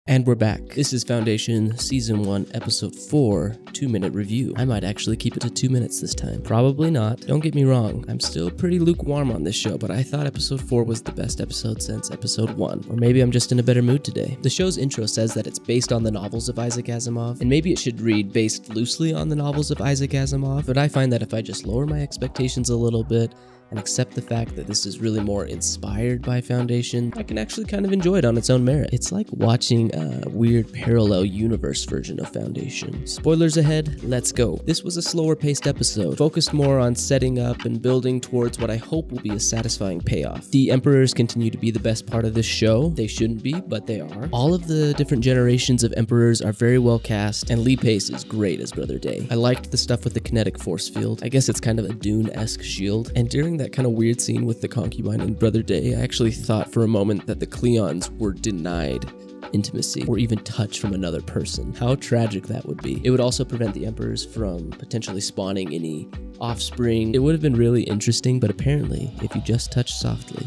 And we're back. This is Foundation Season 1, Episode 4, 2-minute review. I might actually keep it to 2 minutes this time. Probably not. Don't get me wrong, I'm still pretty lukewarm on this show, but I thought Episode 4 was the best episode since Episode 1. Or maybe I'm just in a better mood today. The show's intro says that it's based on the novels of Isaac Azimov, and maybe it should read based loosely on the novels of Isaac Azimov, but I find that if I just lower my expectations a little bit, and accept the fact that this is really more inspired by Foundation, I can actually kind of enjoy it on its own merit. It's like watching a weird parallel universe version of Foundation. Spoilers ahead, let's go. This was a slower paced episode, focused more on setting up and building towards what I hope will be a satisfying payoff. The Emperors continue to be the best part of this show. They shouldn't be, but they are. All of the different generations of Emperors are very well cast, and Lee Pace is great as Brother Day. I liked the stuff with the kinetic force field. I guess it's kind of a Dune-esque shield, and during that kind of weird scene with the concubine and Brother Day, I actually thought for a moment that the Cleons were denied intimacy or even touch from another person. How tragic that would be. It would also prevent the Emperors from potentially spawning any offspring. It would have been really interesting, but apparently, if you just touch softly,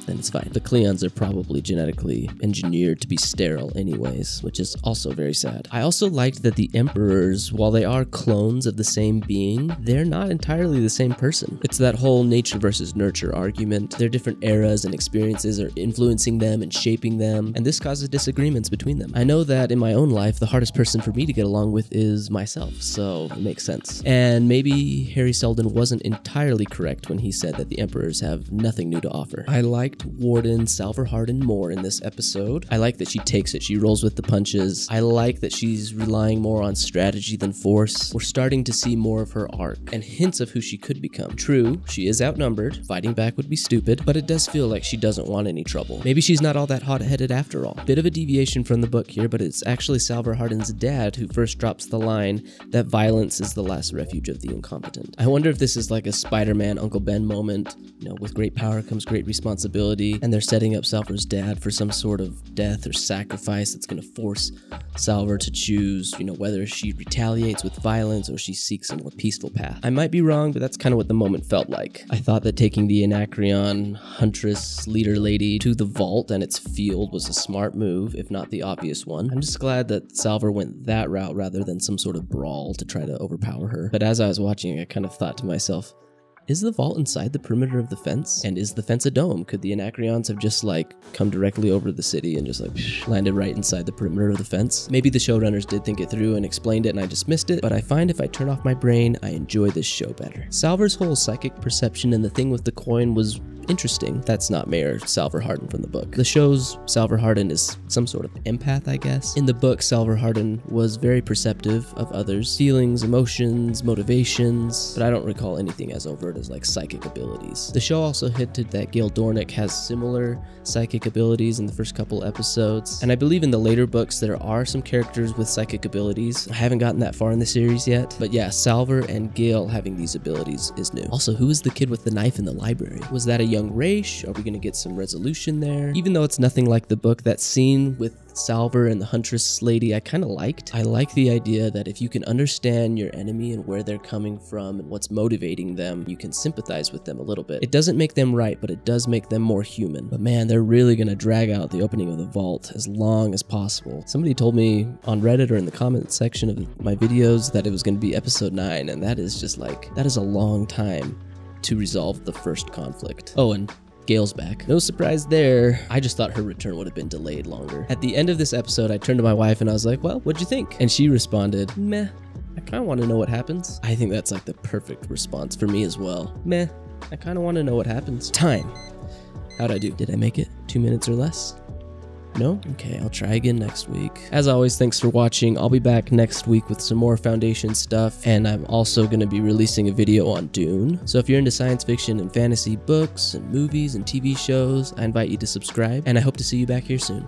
then it's fine. The Cleons are probably genetically engineered to be sterile anyways, which is also very sad. I also liked that the Emperors, while they are clones of the same being, they're not entirely the same person. It's that whole nature versus nurture argument. Their different eras and experiences are influencing them and shaping them, and this causes disagreements between them. I know that in my own life, the hardest person for me to get along with is myself, so it makes sense. And maybe Harry Seldon wasn't entirely correct when he said that the Emperors have nothing new to offer. I liked Warden Salvor Hardin more in this episode. I like that she takes it, she rolls with the punches. I like that she's relying more on strategy than force. We're starting to see more of her arc and hints of who she could become. True, she is outnumbered, fighting back would be stupid, but it does feel like she doesn't want any trouble. Maybe she's not all that hot-headed after all. Bit of a deviation from the book here, but it's actually Salvor Hardin's dad who first drops the line that violence is the last refuge of the incompetent. I wonder if this is like a Spider-Man Uncle Ben moment, you know, with great power comes great responsibility, and they're setting up Salvor's dad for some sort of death or sacrifice that's going to force Salvor to choose, you know, whether she retaliates with violence or she seeks a more peaceful path. I might be wrong, but that's kind of what the moment felt like. I thought that taking the Anacreon Huntress leader lady to the vault and its field was a smart move, if not the obvious one. I'm just glad that Salvor went that route rather than some sort of brawl to try to overpower her. But as I was watching, I kind of thought to myself, is the vault inside the perimeter of the fence? And is the fence a dome? Could the Anacreons have just like come directly over the city and just like landed right inside the perimeter of the fence? Maybe the showrunners did think it through and explained it and I just missed it, but I find if I turn off my brain, I enjoy this show better. Salvor's whole psychic perception and the thing with the coin was interesting. That's not Mayor Salvor Hardin from the book. The show's Salvor Hardin is some sort of empath, I guess. In the book, Salvor Hardin was very perceptive of others' feelings, emotions, motivations, but I don't recall anything as overt as like psychic abilities. The show also hinted that Gale Dornick has similar psychic abilities in the first couple episodes, and I believe in the later books there are some characters with psychic abilities. I haven't gotten that far in the series yet, but yeah, Salvor and Gale having these abilities is new. Also, who is the kid with the knife in the library? Was that a young Raish? Are we gonna get some resolution there? Even though it's nothing like the book, that scene with Salvor and the Huntress lady I kind of liked. I like the idea that if you can understand your enemy and where they're coming from and what's motivating them, you can sympathize with them a little bit. It doesn't make them right, but it does make them more human. But man, they're really gonna drag out the opening of the vault as long as possible. Somebody told me on Reddit or in the comment section of my videos that it was gonna be episode 9, and that is just like, that is a long time to resolve the first conflict. Oh, and Gale's back. No surprise there. I just thought her return would have been delayed longer. At the end of this episode, I turned to my wife and I was like, well, what'd you think? And she responded, meh. I kind of want to know what happens. I think that's like the perfect response for me as well. Meh. I kind of want to know what happens. Time. How'd I do? Did I make it 2 minutes or less? No? Okay, I'll try again next week. As always, thanks for watching. I'll be back next week with some more Foundation stuff, and I'm also going to be releasing a video on Dune. So if you're into science fiction and fantasy books and movies and TV shows, I invite you to subscribe, and I hope to see you back here soon.